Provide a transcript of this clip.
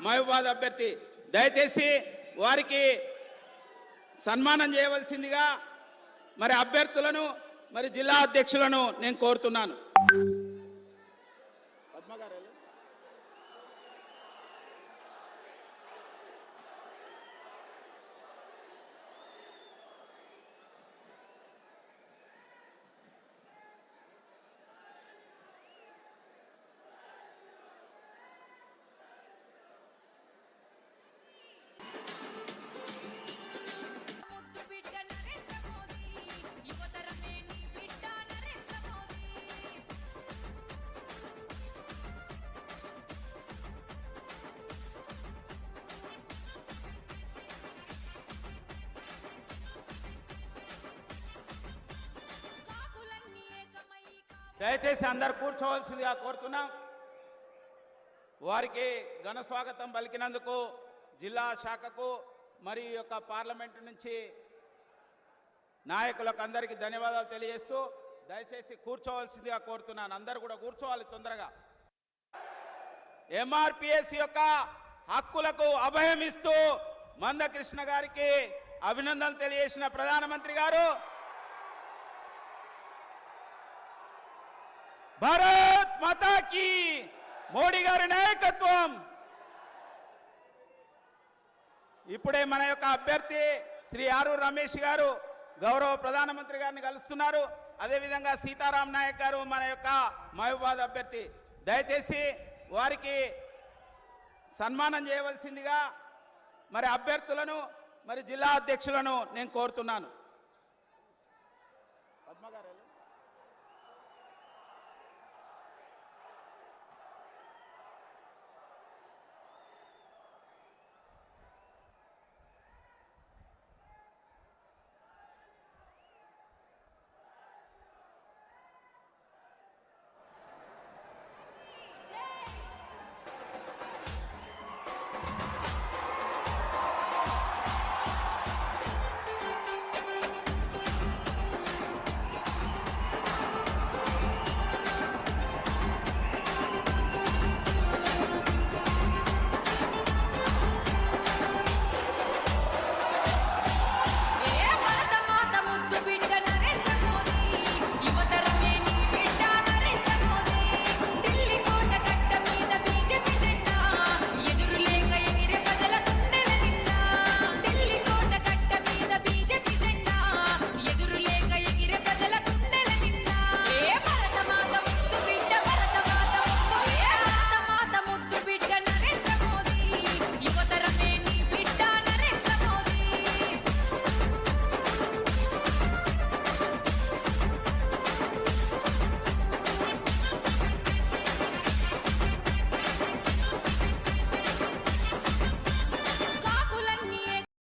మహబూబాద్ అభ్యర్థి. దయచేసి వారికి సన్మానం చేయవలసిందిగా మరి అభ్యర్థులను మరి జిల్లా అధ్యక్షులను నేను కోరుతున్నాను. దయచేసి అందరు కూర్చోవలసిందిగా కోరుతున్నాం. వారికి ఘన స్వాగతం పలికినందుకు జిల్లా శాఖకు మరి యొక్క పార్లమెంటు నుంచి నాయకులకు అందరికీ ధన్యవాదాలు తెలియజేస్తూ దయచేసి కూర్చోవలసిందిగా కోరుతున్నాను. అందరూ కూడా కూర్చోవాలి తొందరగా. ఎంఆర్పిఎస్ యొక్క హక్కులకు అభయం ఇస్తూ మందకృష్ణ గారికి అభినందనలు తెలియజేసిన ప్రధానమంత్రి గారు భారత్ మాతా కీ, మోడీ గారి నాయకత్వం. ఇప్పుడే మన యొక్క అభ్యర్థి శ్రీ ఆరూరు రమేష్ గారు గౌరవ ప్రధానమంత్రి గారిని కలుస్తున్నారు. అదేవిధంగా సీతారాం నాయక్ గారు మన యొక్క మహబూబాద్ అభ్యర్థి. దయచేసి వారికి సన్మానం చేయవలసిందిగా మరి అభ్యర్థులను మరి జిల్లా అధ్యక్షులను నేను కోరుతున్నాను. పద్మ గారు